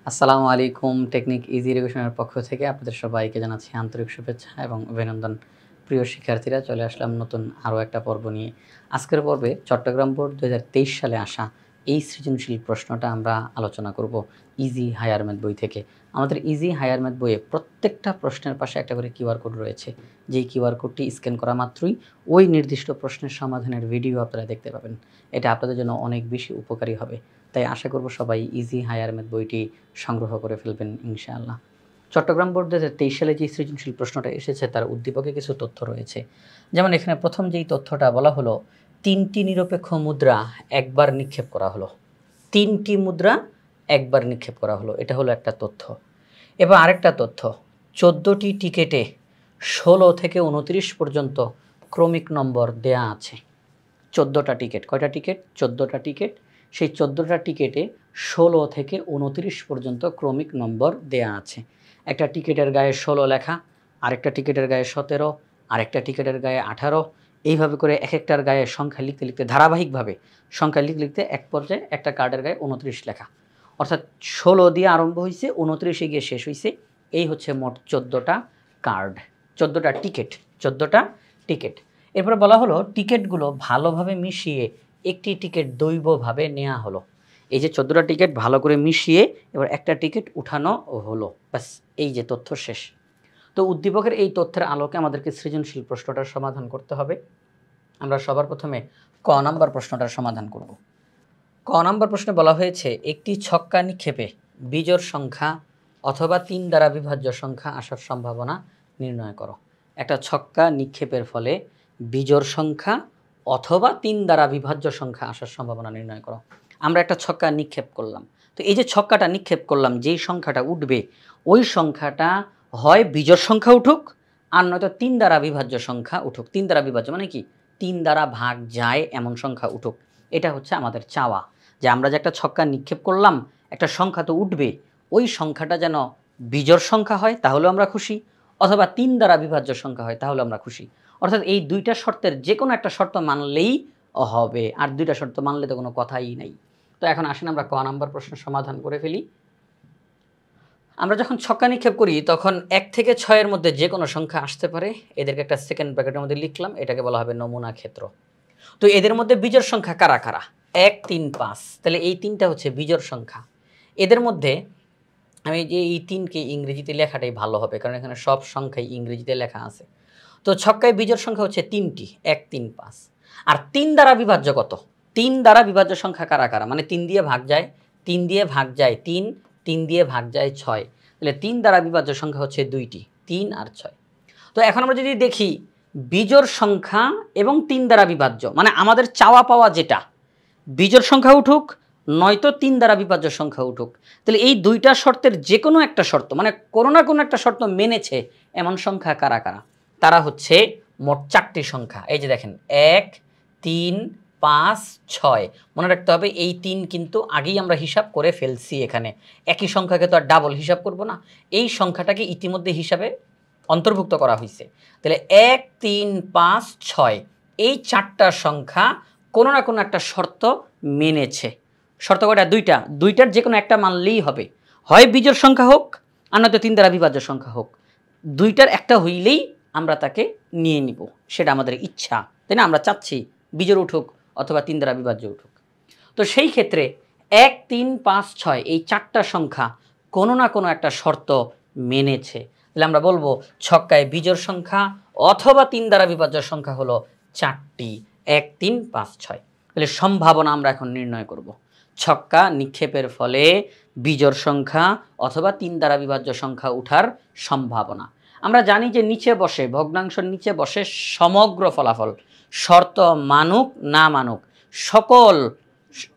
আসসালামু আলাইকুম। Technique easy এডুকেশনের পক্ষ থেকে আপনাদের সবাইকে জানাচ্ছি আন্তরিক শুভেচ্ছা এবং অভিনন্দন। প্রিয় শিক্ষার্থীরা, চলে আসলাম নতুন আরও একটা পর্ব নিয়ে। আজকের পর্বে চট্টগ্রাম বোর্ড ২০২৩ সালে আসা এই সৃজনশীল প্রশ্নটা আমরা আলোচনা করব ইজি হায়ার ম্যাথ বই থেকে। আমাদের ইজি হায়ার ম্যাথ বইয়ে প্রত্যেকটা প্রশ্নের পাশে একটা করে কিউআর কোড রয়েছে। যেই কিউআর কোডটি স্ক্যান করা মাত্রই ওই নির্দিষ্ট প্রশ্নের সমাধানের ভিডিও আপনারা দেখতে পাবেন। এটা আপনাদের জন্য অনেক বেশি উপকারী হবে। তাই আশা করব সবাই ইজি হায়ার ম্যাথ বইটি সংগ্রহ করে ফেলবেন ইনশাআল্লাহ। চট্টগ্রাম বোর্ড ২০২৩ সালে যে সৃজনশীল প্রশ্নটা এসেছে তার উদ্দীপকে কিছু তথ্য রয়েছে। যেমন এখানে প্রথম যেই তথ্যটা বলা হলো, ৩টি নিরপেক্ষ মুদ্রা একবার নিক্ষেপ করা হলো। ৩টি মুদ্রা একবার নিক্ষেপ করা হলো, এটা হলো একটা তথ্য। এবার আরেকটা তথ্য, ১৪টি টিকেটে ১৬ থেকে ২৯ পর্যন্ত ক্রমিক নম্বর দেয়া আছে। ১৪টা টিকেট, কয়টা টিকেট? ১৪টা টিকেট। সেই ১৪টা টিকেটে ১৬ থেকে ২৯ পর্যন্ত ক্রমিক নম্বর দেয়া আছে। একটা টিকেটের গায়ে ১৬ লেখা, আরেকটা টিকেটের গায়ে ১৭, আরেকটা টিকেটের গায়ে ১৮, এইভাবে করে এক একটার গায়ে সংখ্যা লিখতে লিখতে ধারাবাহিকভাবে সংখ্যা লিখতে লিখতে এক পর্যায়ে একটা কার্ডের গায়ে ২৯ লেখা। অর্থাৎ ১৬ দিয়ে আরম্ভ হয়েছে, ২৯-এ গিয়ে শেষ হয়েছে। এই হচ্ছে মোট ১৪টা কার্ড, ১৪টা টিকেট, ১৪টা টিকেট। এরপরে বলা হলো টিকেটগুলো ভালোভাবে মিশিয়ে একটি টিকিট দৈবভাবে নেওয়া হলো। এই যে ১৪টা টিকিট ভালো করে মিশিয়ে এবার একটা টিকিট উঠানো হলো, ব্যাস এই যে তথ্য শেষ। তো উদ্দীপকের এই তথ্যের আলোকে আমাদেরকে সৃজনশীল প্রশ্নটার সমাধান করতে হবে। আমরা সবার প্রথমে ক নাম্বার প্রশ্নটার সমাধান করব। ক নাম্বার প্রশ্নে বলা হয়েছে, একটি ছক্কা নিক্ষেপে বিজোড় সংখ্যা অথবা ৩ দ্বারা বিভাজ্য সংখ্যা আসার সম্ভাবনা নির্ণয় করো। একটা ছক্কা নিক্ষেপের ফলে বিজোড় সংখ্যা অথবা ৩ দ্বারা বিভাজ্য সংখ্যা আসার সম্ভাবনা নির্ণয় করো। আমরা একটা ছক্কা নিক্ষেপ করলাম, তো এই যে ছক্কাটা নিক্ষেপ করলাম, যেই সংখ্যাটা উঠবে ওই সংখ্যাটা হয় বিজোড় সংখ্যা উঠুক আর নয়তো ৩ দ্বারা বিভাজ্য সংখ্যা উঠুক। ৩ দ্বারা বিভাজ্য মানে কি? ৩ দ্বারা ভাগ যায় এমন সংখ্যা উঠুক। এটা হচ্ছে আমাদের চাওয়া, যে আমরা যে একটা ছক্কা নিক্ষেপ করলাম, একটা সংখ্যা তো উঠবে, ওই সংখ্যাটা যেন বিজোড় সংখ্যা হয় তাহলেও আমরা খুশি, অথবা ৩ দ্বারা বিভাজ্য সংখ্যা হয় তাহলে আমরা খুশি। অর্থাৎ এই দুইটা শর্তের যে কোনো একটা শর্ত মানলেই হবে, আর দুইটা শর্ত মানলে তো কোনো কথাই নাই। তো এখন আসেন আমরা ক নাম্বার প্রশ্নের সমাধান করে ফেলি। আমরা যখন ছক্কা নিক্ষেপ করি তখন ১ থেকে ৬ এর মধ্যে যে কোনো সংখ্যা আসতে পারে। এদেরকে একটা সেকেন্ড ব্র্যাকেটের মধ্যে লিখলাম, এটাকে বলা হবে নমুনা ক্ষেত্র। তো এদের মধ্যে বিজোড় সংখ্যা কারা কারা? ১, ৩, ৫। তাহলে এই ৩টা হচ্ছে বিজোড় সংখ্যা। এদের মধ্যে আমি যে এই ৩কে ইংরেজিতে লেখাটাই ভালো হবে, কারণ এখানে সব সংখ্যাই ইংরেজিতে লেখা আছে। তো ছক্কায় বিজোড় সংখ্যা হচ্ছে ৩টি, ১, ৩, ৫। আর ৩ দ্বারা বিভাজ্য কত? ৩ দ্বারা বিভাজ্য সংখ্যা কারা কারা? মানে ৩ দিয়ে ভাগ যায়, ৩ দিয়ে ভাগ যায় ৩, ৩ দিয়ে ভাগ যায় ৬। তাহলে ৩ দ্বারা বিভাজ্য সংখ্যা হচ্ছে ২টি, ৩ আর ৬। তো এখন আমরা যদি দেখি বিজোড় সংখ্যা এবং ৩ দ্বারা বিভাজ্য, মানে আমাদের চাওয়া পাওয়া যেটা, বিজোড় সংখ্যা উঠুক নয়তো ৩ দ্বারা বিভাজ্য সংখ্যা উঠুক। তাহলে এই দুইটা শর্তের যে কোনো একটা শর্ত, মানে কোনো না কোনো একটা শর্ত মেনেছে এমন সংখ্যা কারা কারা? তারা হচ্ছে মোট ৪টি সংখ্যা। এই যে দেখেন ১, ৩, ৫, ৬। মনে রাখতে হবে এই ৩ কিন্তু আগেই আমরা হিসাব করে ফেলছি। এখানে একই সংখ্যাকে তো আর ডাবল হিসাব করব না, এই সংখ্যাটাকে ইতিমধ্যে হিসাবে অন্তর্ভুক্ত করা হয়েছে। তাহলে ১, ৩, ৫, ৬ এই ৪টা সংখ্যা কোনো না কোনো একটা শর্ত মেনেছে। শর্ত কয়টা? ২টা। ২টার যে কোনো একটা মানলেই হবে, হয় বিজোড় সংখ্যা হোক আর নয়তো ৩ দ্বারা বিভাজ্য সংখ্যা হোক। ২টার একটা হইলেই আমরা তাকে নিয়ে নিব, সেটা আমাদের ইচ্ছা, তাই না? আমরা চাচ্ছি বিজোড় উঠুক অথবা ৩ দ্বারা বিভাজ্য উঠুক। তো সেই ক্ষেত্রে ১, ৩, ৫, ৬ এই ৪টা সংখ্যা কোনো না কোনো একটা শর্ত মেনেছে। তাহলে আমরা বলবো ছক্কায় বিজোড় সংখ্যা অথবা ৩ দ্বারা বিভাজ্য সংখ্যা হলো ৪টি, ১, ৩, ৫, ৬। তাহলে সম্ভাবনা আমরা এখন নির্ণয় করব। ছক্কা নিক্ষেপের ফলে বিজোড় সংখ্যা অথবা ৩ দ্বারা বিভাজ্য সংখ্যা উঠার সম্ভাবনা। আমরা জানি যে নিচে বসে, ভগ্নাংশের নিচে বসে সমগ্র ফলাফল, শর্ত মানুক না মানুক সকল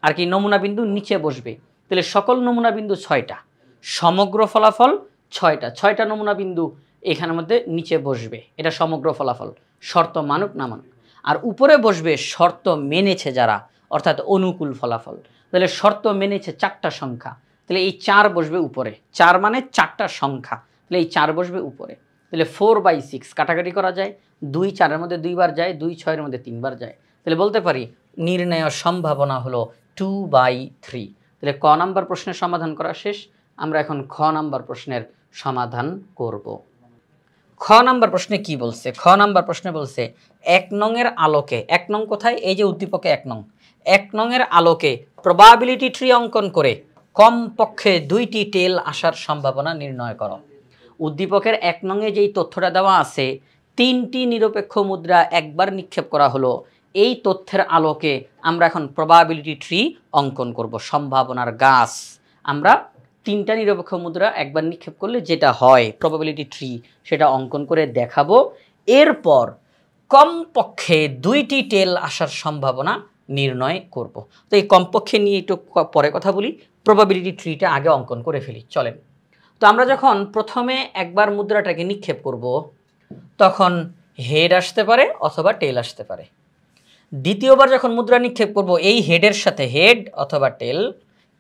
আর কি নমুনা বিন্দু নিচে বসবে। তাহলে সকল নমুনা বিন্দু ৬টা, সমগ্র ফলাফল ৬টা, ৬টা নমুনা বিন্দু এখানের মধ্যে নিচে বসবে। এটা সমগ্র ফলাফল, শর্ত মানুক না মানুক। আর উপরে বসবে শর্ত মেনেছে যারা, অর্থাৎ অনুকূল ফলাফল। তাহলে শর্ত মেনেছে ৪টা সংখ্যা, তাহলে এই ৪ বসবে উপরে। ৪ মানে ৪টা সংখ্যা, তাহলে এই ৪ বসবে উপরে। তাহলে 4/6 কাটাকাটি করা যায়, ২ ৪-এর মধ্যে ২ বার যায়, ২ ৬-এর মধ্যে ৩ বার যায়। তাহলে বলতে পারি নির্ণয় সম্ভাবনা হলো 2/3। তাহলে ক নাম্বার প্রশ্নের সমাধান করা শেষ। আমরা এখন খ নাম্বার প্রশ্নের সমাধান করব। খ নাম্বার প্রশ্নে কি বলছে? খ নাম্বার প্রশ্নে বলছে 1 নং এর আলোকে, 1 নং কোথায়? এই যে উদ্দীপকে 1 নং, 1 নং এর আলোকে প্রবাবিলিটি ট্রি অঙ্কন করে কমপক্ষে 2টি টেল আসার সম্ভাবনা নির্ণয় করো। উদ্দীপকের 1 নং এ যেই তথ্যটা দেওয়া আছে, 3টি নিরপেক্ষ মুদ্রা একবার নিক্ষেপ করা হলো, এই তথ্যের আলোকে আমরা এখন প্রবাবিলিটি ট্রি অঙ্কন করব, সম্ভাবনার গাছ। আমরা 3টা নিরপেক্ষ মুদ্রা একবার নিক্ষেপ করলে যেটা হয় প্রবাবিলিটি ট্রি, সেটা অঙ্কন করে দেখাবো। এরপর কমপক্ষে 2টি টেল আসার সম্ভাবনা নির্ণয় করব। তো এই কমপক্ষে নিয়ে একটু পরে কথা বলি, প্রবাবিলিটি ট্রিটা আগে অঙ্কন করে ফেলি, চলেন। তো আমরা যখন প্রথমে একবার মুদ্রাটাকে নিক্ষেপ করব, তখন হেড আসতে পারে অথবা টেল আসতে পারে। দ্বিতীয়বার যখন মুদ্রা নিক্ষেপ করব, এই হেডের সাথে হেড অথবা টেল,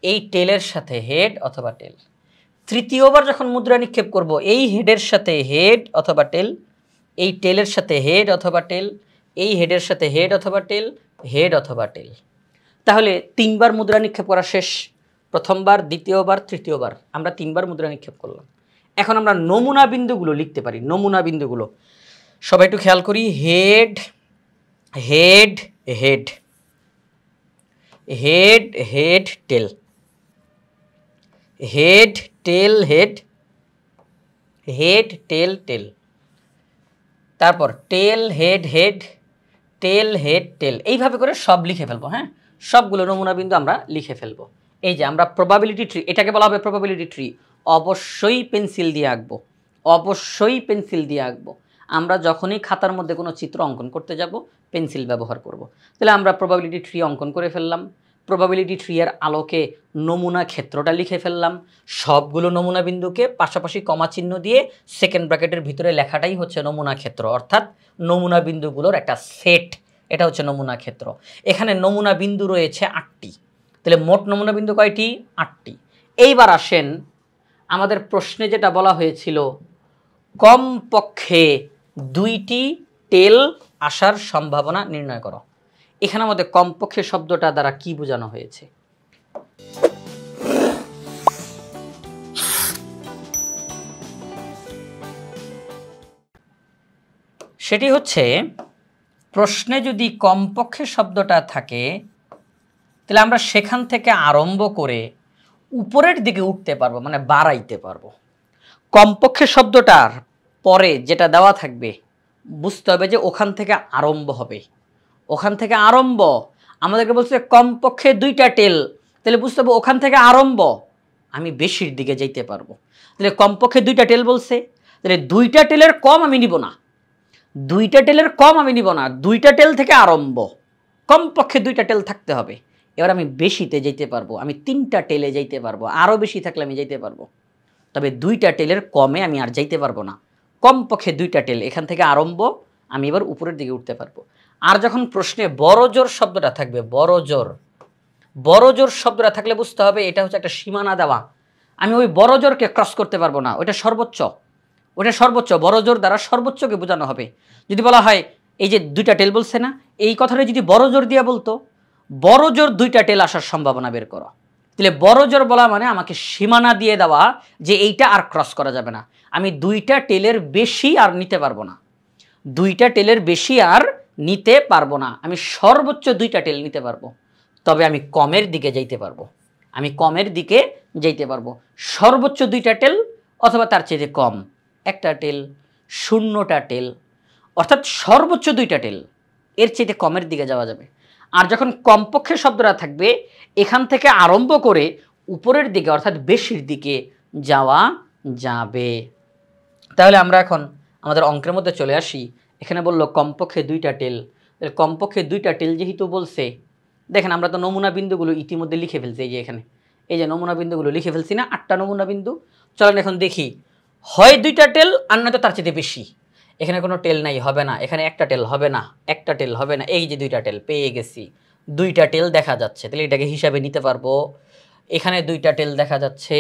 এই টেলের সাথে হেড অথবা টেল। তৃতীয়বার যখন মুদ্রা নিক্ষেপ করব, এই হেডের সাথে হেড অথবা টেল, এই টেলের সাথে হেড অথবা টেল, এই হেডের সাথে হেড অথবা টেল, হেড অথবা টেল। তাহলে 3বার মুদ্রা নিক্ষেপ করা শেষ। প্রথমবার, দ্বিতীয়বার, তৃতীয়বার, আমরা 3বার মুদ্রা নিক্ষেপ করলাম। এখন আমরা নমুনা বিন্দুগুলো লিখতে পারি। নমুনা বিন্দুগুলো সবাই একটু খেয়াল করি। Head, head, head, head, head, tail, head, tail, head, head, tail, tail, তারপর tail, head, head, tail, head, tail, এইভাবে করে সব লিখে ফেলবো। হ্যাঁ, সবগুলো নমুনা বিন্দু আমরা লিখে ফেলবো। এই যে আমরা প্রবাবিলিটি ট্রি, এটাকে বলা হবে প্রবাবিলিটি ট্রি। অবশ্যই পেন্সিল দিয়ে আঁকবো, অবশ্যই পেন্সিল দিয়ে আঁকবো। আমরা যখনই খাতার মধ্যে কোনো চিত্র অঙ্কন করতে যাব, পেন্সিল ব্যবহার করব। তাহলে আমরা প্রবাবিলিটি ট্রি অঙ্কন করে ফেললাম। প্রবাবিলিটি ট্রি এর আলোকে নমুনা ক্ষেত্রটা লিখে ফেললাম। সবগুলো নমুনা বিন্দুকে পাশাপাশি কমা চিহ্ন দিয়ে সেকেন্ড ব্র্যাকেটের ভিতরে লেখাটাই হচ্ছে নমুনা ক্ষেত্র, অর্থাৎ নমুনা বিন্দুগুলোর একটা সেট, এটা হচ্ছে নমুনা ক্ষেত্র। এখানে নমুনা বিন্দু রয়েছে 8টি। তাহলে মোট নমুনা বিন্দু কয়টি? 8টি। এইবার আসেন, আমাদের প্রশ্নে যেটা বলা হয়েছিল কমপক্ষে 2টি টেল আসার সম্ভাবনা নির্ণয় করো। এখানে আমাদের কমপক্ষে শব্দটা দ্বারা কি বোঝানো হয়েছে? সেটি হচ্ছে, প্রশ্নে যদি কমপক্ষে শব্দটা থাকে, তাহলে আমরা সেখান থেকে আরম্ভ করে উপরের দিকে উঠতে পারবো, মানে বাড়াইতে পারবো। কমপক্ষে শব্দটার পরে যেটা দেওয়া থাকবে, বুঝতে হবে যে ওখান থেকে আরম্ভ হবে। ওখান থেকে আরম্ভ, আমাদেরকে বলছে কমপক্ষে 2টা টেল, তাহলে বুঝতে হবে ওখান থেকে আরম্ভ আমি বেশির দিকে যেতে পারবো। তাহলে কমপক্ষে 2টা টেল বলছে, তাহলে 2টা টেলের কম আমি নিব না, 2টা টেলের কম আমি নিব না, 2টা টেল থেকে আরম্ভ, কমপক্ষে 2টা টেল থাকতে হবে। এবার আমি বেশিতে যেতে পারবো, আমি 3টা টেলে যাইতে পারবো, আরও বেশি থাকলে আমি যাইতে পারবো। তবে 2টা টেলের কমে আমি আর যাইতে পারবো না। কমপক্ষে 2টা টেল, এখান থেকে আরম্ভ, আমি এবার উপরের দিকে উঠতে পারবো। আর যখন প্রশ্নে বড় জোর শব্দটা থাকবে, বড় জোর, বড় জোর শব্দটা থাকলে বুঝতে হবে এটা হচ্ছে একটা সীমানা দেওয়া। আমি ওই বড় জোরকে ক্রস করতে পারবো না, ওটা সর্বোচ্চ, ওটা সর্বোচ্চ, বড় জোর দ্বারা সর্বোচ্চকে বোঝানো হবে। যদি বলা হয় এই যে 2টা টেল বলছে না, এই কথাটা যদি বড় জোর দিয়ে বলতো, বড় জোর 2টা টেল আসার সম্ভাবনা বের করো, তাহলে বড় জোর বলা মানে আমাকে সীমানা দিয়ে দেওয়া যে এইটা আর ক্রস করা যাবে না। আমি 2টা টেলের বেশি আর নিতে পারবো না, 2টা টেলের বেশি আর নিতে পারবো না। আমি সর্বোচ্চ 2টা টেল নিতে পারবো, তবে আমি কমের দিকে যাইতে পারবো, আমি কমের দিকে যাইতে পারবো। সর্বোচ্চ 2টা টেল অথবা তার চেয়ে কম 1টা টেল, 0টা টেল, অর্থাৎ সর্বোচ্চ 2টা টেল, এর চেয়ে কমের দিকে যাওয়া যাবে। আর যখন কমপক্ষে শব্দটা থাকবে, এখান থেকে আরম্ভ করে উপরের দিকে অর্থাৎ বেশির দিকে যাওয়া যাবে। তাহলে আমরা এখন আমাদের অঙ্কের মধ্যে চলে আসি। এখানে বললো কমপক্ষে 2টা টেল, কমপক্ষে 2টা টেল যেহেতু বলছে, দেখেন আমরা তো নমুনা বিন্দুগুলো ইতিমধ্যে লিখে ফেলছি। এই যে এখানে এই যে নমুনা বিন্দুগুলো লিখে ফেলছি না, 8টা নমুনা বিন্দু। চলেন এখন দেখি, হয় 2টা টেল আর নয়তো তার চেয়ে বেশি। এখানে কোনো টেল নাই, হবে না, এখানে 1টা টেল হবে না, 1টা টেল হবে না, এই যে 2টা টেল পেয়ে গেছি, 2টা টেল দেখা যাচ্ছে, তাহলে এটাকে হিসাবে নিতে পারবো। এখানে 2টা টেল দেখা যাচ্ছে,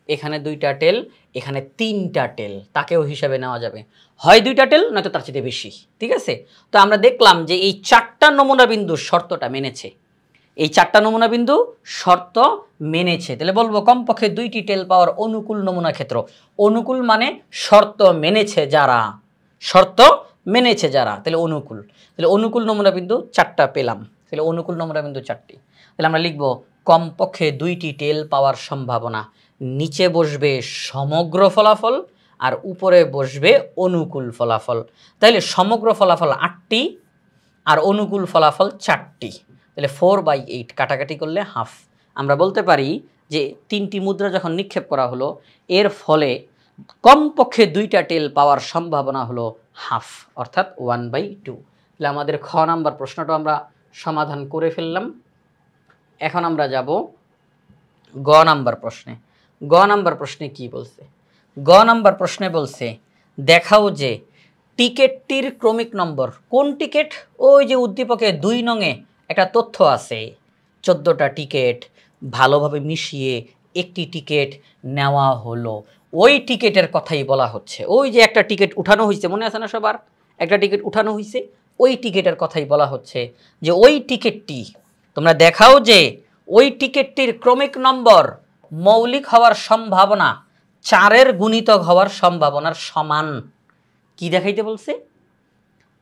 এখানে 2টা টেল, এখানে 3টা টেল, তাকেও হিসাবে নেওয়া যাবে। হয় 2টা টেল নয়তো তার চেয়ে বেশি, ঠিক আছে। তো আমরা দেখলাম যে এই 4টা নমুনা বিন্দুর শর্তটা মেনেছে, এই 4টা নমুনা বিন্দু শর্ত মেনেছে, তাহলে বলবো কমপক্ষে 2টি টেল পাওয়ার অনুকূল নমুনা ক্ষেত্র। অনুকূল মানে শর্ত মেনেছে যারা, শর্ত মেনেছে যারা, তাহলে অনুকূল। তাহলে অনুকূল নমুনা বিন্দু 4টা পেলাম, তাহলে অনুকূল নমুনা বিন্দু 4টি। তাহলে আমরা লিখব কমপক্ষে 2টি টেল পাওয়ার সম্ভাবনা, নিচে বসবে সমগ্র ফলাফল আর উপরে বসবে অনুকূল ফলাফল। তাহলে সমগ্র ফলাফল 8টি আর অনুকূল ফলাফল 4টি, তাহলে 4/8 কাটাকাটি করলে হাফ। আমরা বলতে পারি যে 3টি মুদ্রা যখন নিক্ষেপ করা হলো এর ফলে কমপক্ষে 2টা টেল পাওয়ার সম্ভাবনা হলো হাফ, অর্থাৎ 1/2। তাহলে আমাদের খ নাম্বার প্রশ্নটা আমরা সমাধান করে ফেললাম। এখন আমরা যাব গ নাম্বার প্রশ্নে। গ নাম্বার প্রশ্নে কি বলছে? গ নাম্বার প্রশ্নে বলছে দেখাও যে টিকেটটির ক্রমিক নম্বর। কোন টিকেট? ওই যে উদ্দীপকে 2 নংয়ে একটা তথ্য আছে, 14টা টিকেট ভালোভাবে মিশিয়ে একটি টিকেট নেওয়া হলো, ওই টিকেটের কথাই বলা হচ্ছে। ওই যে একটা টিকিট উঠানো হয়েছে, মনে আছে না সবার? একটা টিকিট উঠানো হয়েছে, ওই টিকিটের কথাই বলা হচ্ছে যে ওই টিকিটটি তোমরা দেখাও যে ওই টিকিটটির ক্রমিক নম্বর মৌলিক হওয়ার সম্ভাবনা 4-এর গুণিতক হওয়ার সম্ভাবনার সমান। কি দেখাইতে বলছে?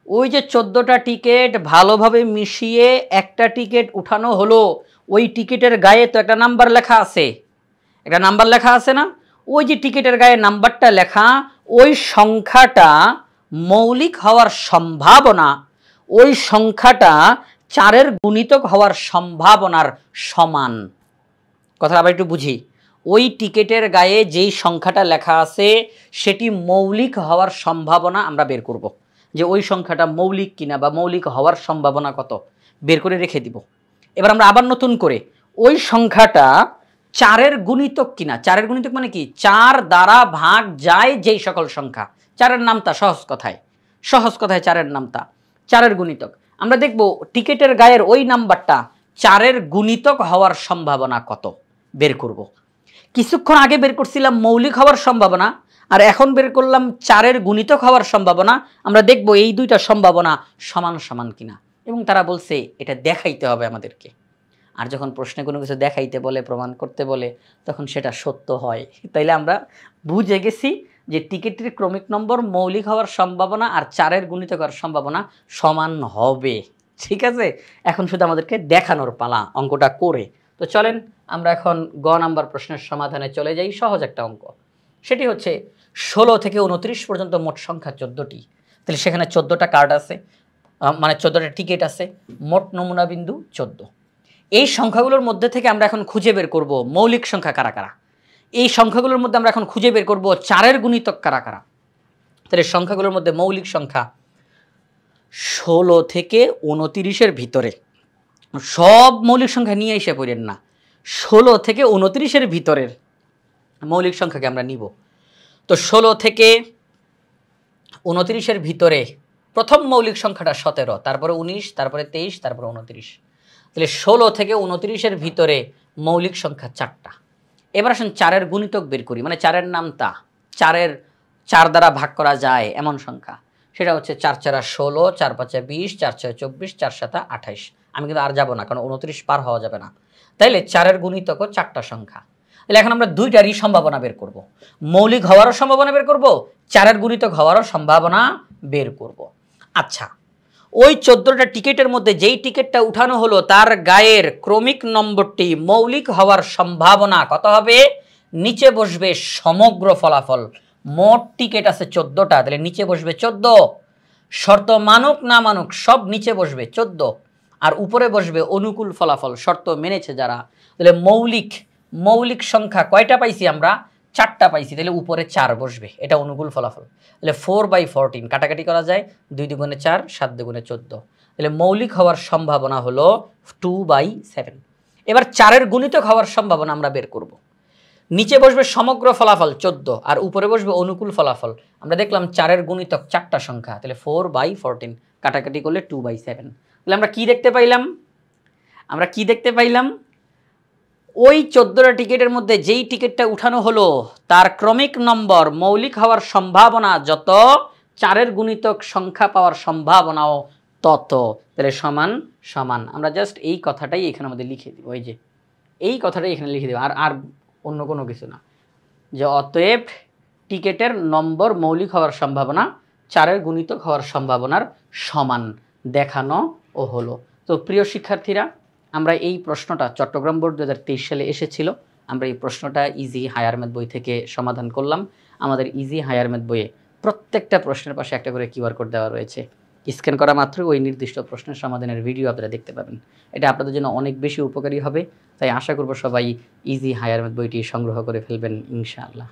ওই যে 14টা টিকিট ভালোভাবে মিশিয়ে একটা টিকিট উঠানো হলো, ওই টিকিটের গায়ে তো একটা নাম্বার লেখা আছে, একটা নাম্বার লেখা আছে না? ওই যে টিকিটের গায়ে নাম্বারটা লেখা, ওই সংখ্যাটা মৌলিক হওয়ার সম্ভাবনা ওই সংখ্যাটা 4-এর গুণিতক হওয়ার সম্ভাবনার সমান। কথাটা আবার একটু বুঝি। ওই টিকিটের গায়ে যেই সংখ্যাটা লেখা আছে সেটি মৌলিক হওয়ার সম্ভাবনা আমরা বের করব, যে ওই সংখ্যাটা মৌলিক কিনা বা মৌলিক হওয়ার সম্ভাবনা কত বের করে রেখে দিব। এবার আমরা আবার নতুন করে ওই সংখ্যাটা 4-এর গুণিতক কিনা। 4-এর গুণিতক মানে কি? 4 দ্বারা ভাগ যায় যেই সকল সংখ্যা, 4-এর নামতা, সহজ কথায় 4-এর নামতা 4-এর গুণিতক। আমরা দেখব টিকিটের গায়ের ওই নাম্বারটা 4-এর গুণিতক হওয়ার সম্ভাবনা কত বের করব। কিছুক্ষণ আগে বের করছিলাম মৌলিক হওয়ার সম্ভাবনা, আর এখন বের করলাম 4-এর গুণিতক হওয়ার সম্ভাবনা। আমরা দেখব এই দুইটা সম্ভাবনা সমান সমান কিনা, এবং তারা বলছে এটা দেখাইতে হবে আমাদেরকে। আর যখন প্রশ্নে কোনো কিছু দেখাইতে বলে, প্রমাণ করতে বলে, তখন সেটা সত্য হয়। তাইলে আমরা বুঝে গেছি যে টিকিটের ক্রমিক নম্বর মৌলিক হওয়ার সম্ভাবনা আর 4-এর গুণিতক হওয়ার সম্ভাবনা সমান হবে। ঠিক আছে, এখন শুধু আমাদেরকে দেখানোর পালা অঙ্কটা করে। তো চলেন আমরা এখন গ নাম্বার প্রশ্নের সমাধানে চলে যাই। সহজ একটা অঙ্ক, সেটি হচ্ছে 16 থেকে 29 পর্যন্ত মোট সংখ্যা 14টি। তাহলে সেখানে 14টা কার্ড আছে, মানে 14টা টিকিট আছে, মোট নমুনা বিন্দু 14। এই সংখ্যাগুলোর মধ্যে থেকে আমরা এখন খুঁজে বের করব মৌলিক সংখ্যা কারা কারা। এই সংখ্যাগুলোর মধ্যে আমরা এখন খুঁজে বের করব 4-এর গুণিতক কারা কারা। তাহলে সংখ্যাগুলোর মধ্যে মৌলিক সংখ্যা 16 থেকে 29-এর ভিতরে, সব মৌলিক সংখ্যা নিয়ে এসে পড়েন না, 16 থেকে 29-এর ভিতরের মৌলিক সংখ্যাকে আমরা নিব। তো 16 থেকে 29-এর ভিতরে প্রথম মৌলিক সংখ্যাটা 17, তারপরে 19, তারপরে 23, তারপরে 29। তাহলে 16 থেকে 29-এর ভিতরে মৌলিক সংখ্যা 4টা। এবার আসুন 4-এর গুণিতক বের করি, মানে 4-এর নামতা, 4 দ্বারা ভাগ করা যায় এমন সংখ্যা। সেটা হচ্ছে 4 4 16, 4 5 20, 4 6 24, 4 7 28। আমি কিন্তু আর যাব না, কারণ 29 পার হওয়া যাবে না। তাইলে 4-এর গুণিতকও 4টা সংখ্যা। তাহলে এখন আমরা দুইটারই সম্ভাবনা বের করব, মৌলিক হওয়ারও সম্ভাবনা বের করব, 4-এর গুণিতক হওয়ারও সম্ভাবনা বের করব। আচ্ছা, ওই 14টা টিকিটের মধ্যে যেই টিকিটটা উঠানো হলো তার গায়ের ক্রমিক নম্বরটি মৌলিক হওয়ার সম্ভাবনা কত হবে? নিচে বসবে সমগ্র ফলাফল। মোট টিকিট আছে 14টা, তাহলে নিচে বসবে 14। শর্ত মানুক না মানুক সব নিচে বসবে 14, আর উপরে বসবে অনুকূল ফলাফল, শর্ত মেনেছে যারা। তাহলে মৌলিক সংখ্যা কয়টা পাইছি আমরা? 4টা পাইছি, তাহলে উপরে 4 বসবে, এটা অনুকূল ফলাফল। তাহলে 4/14 কাটাকাটি করা যায়, 2 দুগুণে 4, 7 দুগুণে 14। তাহলে মৌলিক হওয়ার সম্ভাবনা হলো 2/7। এবার 4-এর গুণিতক হওয়ার সম্ভাবনা আমরা বের করব। নিচে বসবে সমগ্র ফলাফল 14, আর উপরে বসবে অনুকূল ফলাফল। আমরা দেখলাম 4-এর গুণিতক 4টা সংখ্যা, তাহলে 4/14 কাটাকাটি করলে 2/7। তাহলে আমরা কি দেখতে পাইলাম? ওই 14টা টিকিটের মধ্যে যেই টিকিটটা উঠানো হলো তার ক্রমিক নম্বর মৌলিক হওয়ার সম্ভাবনা যত, 4-এর গুণিতক সংখ্যা পাওয়ার সম্ভাবনাও তত, তাহলে সমান সমান। আমরা জাস্ট এই কথাটাই এখানে আমাদের লিখে দিব, এই যে এই কথাটাই এখানে লিখে দেব, আর আর অন্য কোনো কিছু না। যে অতএব টিকেটের নম্বর মৌলিক হওয়ার সম্ভাবনা 4-এর গুণিতক হওয়ার সম্ভাবনার সমান দেখানো ও হলো। তো প্রিয় শিক্ষার্থীরা, আমরা এই প্রশ্নটা চট্টগ্রাম বোর্ড 2023 সালে এসেছিল, আমরা এই প্রশ্নটা ইজি হায়ার ম্যাথ বই থেকে সমাধান করলাম। আমাদের ইজি হায়ার ম্যাথ বইয়ে প্রত্যেকটা প্রশ্নের পাশে একটা করে কিউআর কোড দেওয়া রয়েছে। স্ক্যান করা মাত্রই ওই নির্দিষ্ট প্রশ্নের সমাধানের ভিডিও আপনারা দেখতে পাবেন। এটা আপনাদের জন্য অনেক বেশি উপকারী হবে। তাই আশা করব সবাই ইজি হায়ার ম্যাথ বইটি সংগ্রহ করে ফেলবেন ইনশাআল্লাহ।